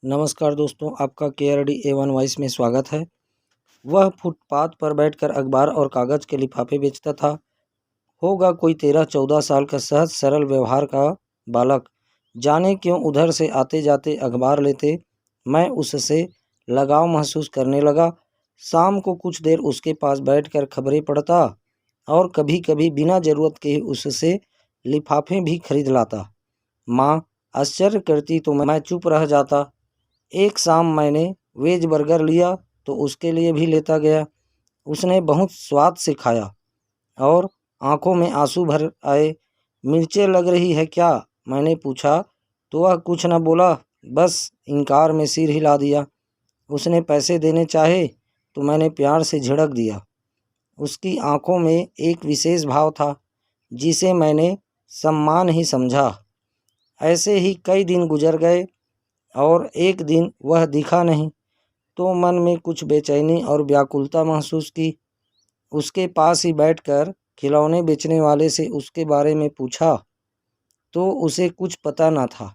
नमस्कार दोस्तों, आपका KRD A1 वॉइस में स्वागत है। वह फुटपाथ पर बैठकर अखबार और कागज़ के लिफाफे बेचता था। होगा कोई 13-14 साल का सहज सरल व्यवहार का बालक। जाने क्यों उधर से आते जाते अखबार लेते मैं उससे लगाव महसूस करने लगा। शाम को कुछ देर उसके पास बैठकर खबरें पढ़ता और कभी कभी बिना ज़रूरत के ही उससे लिफाफे भी खरीद लाता। माँ आश्चर्य करती तो मैं चुप रह जाता। एक शाम मैंने वेज बर्गर लिया तो उसके लिए भी लेता गया। उसने बहुत स्वाद से खाया और आंखों में आंसू भर आए। मिर्चें लग रही है क्या, मैंने पूछा तो वह कुछ न बोला, बस इनकार में सिर हिला दिया। उसने पैसे देने चाहे तो मैंने प्यार से झिड़क दिया। उसकी आंखों में एक विशेष भाव था जिसे मैंने सम्मान ही समझा। ऐसे ही कई दिन गुजर गए और एक दिन वह दिखा नहीं तो मन में कुछ बेचैनी और व्याकुलता महसूस की। उसके पास ही बैठकर खिलौने बेचने वाले से उसके बारे में पूछा तो उसे कुछ पता न था,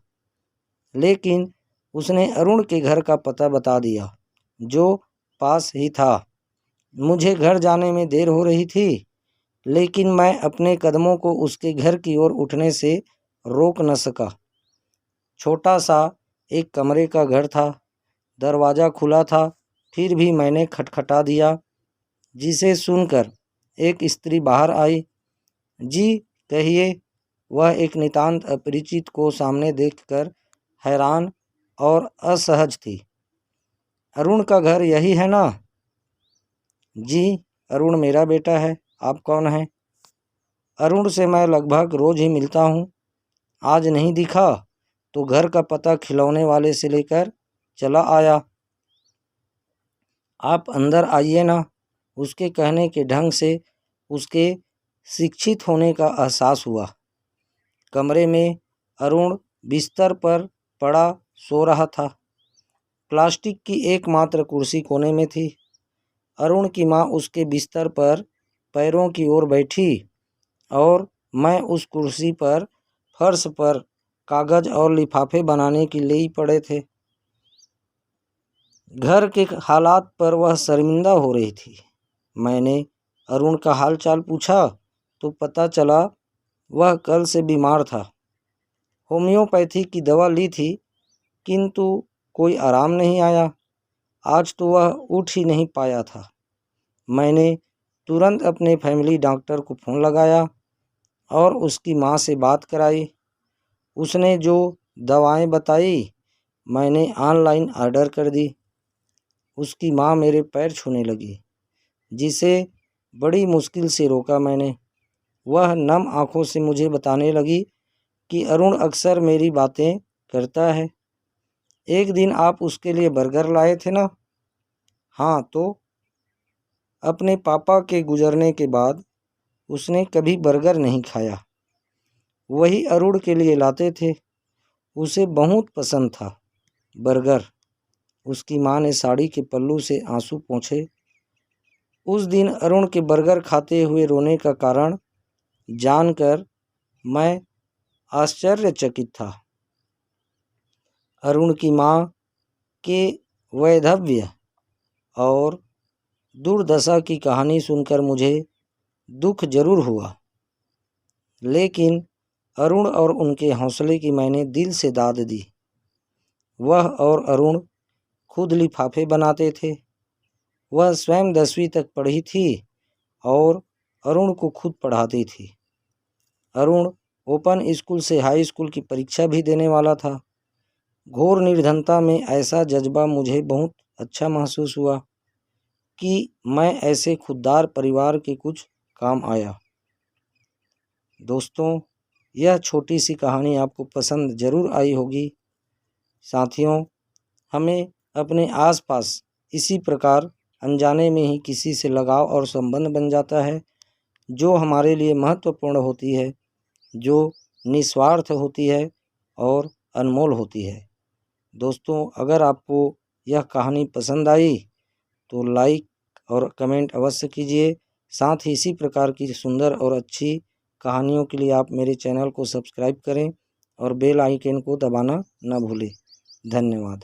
लेकिन उसने अरुण के घर का पता बता दिया जो पास ही था। मुझे घर जाने में देर हो रही थी, लेकिन मैं अपने कदमों को उसके घर की ओर उठने से रोक न सका। छोटा सा एक कमरे का घर था। दरवाज़ा खुला था, फिर भी मैंने खटखटा दिया, जिसे सुनकर एक स्त्री बाहर आई। जी कहिए। वह एक नितांत अपरिचित को सामने देखकर हैरान और असहज थी। अरुण का घर यही है ना? जी, अरुण मेरा बेटा है। आप कौन हैं? अरुण से मैं लगभग रोज़ ही मिलता हूँ। आज नहीं दिखा तो घर का पता खिलौने वाले से लेकर चला आया। आप अंदर आइए ना। उसके कहने के ढंग से उसके शिक्षित होने का एहसास हुआ। कमरे में अरुण बिस्तर पर पड़ा सो रहा था। प्लास्टिक की एकमात्र कुर्सी कोने में थी। अरुण की माँ उसके बिस्तर पर पैरों की ओर बैठी और मैं उस कुर्सी पर फर्श पर कागज़ और लिफाफे बनाने की ले पड़े थे। घर के हालात पर वह शर्मिंदा हो रही थी। मैंने अरुण का हाल चाल पूछा तो पता चला वह कल से बीमार था। होम्योपैथी की दवा ली थी, किंतु कोई आराम नहीं आया। आज तो वह उठ ही नहीं पाया था। मैंने तुरंत अपने फैमिली डॉक्टर को फ़ोन लगाया और उसकी माँ से बात कराई। उसने जो दवाएं बताई मैंने ऑनलाइन ऑर्डर कर दी। उसकी माँ मेरे पैर छूने लगी, जिसे बड़ी मुश्किल से रोका मैंने। वह नम आंखों से मुझे बताने लगी कि अरुण अक्सर मेरी बातें करता है। एक दिन आप उसके लिए बर्गर लाए थे ना? हाँ, तो अपने पापा के गुजरने के बाद उसने कभी बर्गर नहीं खाया। वही अरुण के लिए लाते थे। उसे बहुत पसंद था बर्गर। उसकी माँ ने साड़ी के पल्लू से आंसू पोंछे। उस दिन अरुण के बर्गर खाते हुए रोने का कारण जानकर मैं आश्चर्यचकित था। अरुण की माँ के वैधव्य और दुर्दशा की कहानी सुनकर मुझे दुख जरूर हुआ, लेकिन अरुण और उनके हौसले की मैंने दिल से दाद दी। वह और अरुण खुद लिफाफे बनाते थे। वह स्वयं 10वीं तक पढ़ी थी और अरुण को खुद पढ़ाती थी। अरुण ओपन स्कूल से हाई स्कूल की परीक्षा भी देने वाला था। घोर निर्धनता में ऐसा जज्बा मुझे बहुत अच्छा महसूस हुआ कि मैं ऐसे खुददार परिवार के कुछ काम आया। दोस्तों, यह छोटी सी कहानी आपको पसंद ज़रूर आई होगी। साथियों, हमें अपने आसपास इसी प्रकार अनजाने में ही किसी से लगाव और संबंध बन जाता है, जो हमारे लिए महत्वपूर्ण होती है, जो निस्वार्थ होती है और अनमोल होती है। दोस्तों, अगर आपको यह कहानी पसंद आई तो लाइक और कमेंट अवश्य कीजिए। साथ ही इसी प्रकार की सुंदर और अच्छी कहानियों के लिए आप मेरे चैनल को सब्सक्राइब करें और बेल आइकन को दबाना न भूलें। धन्यवाद।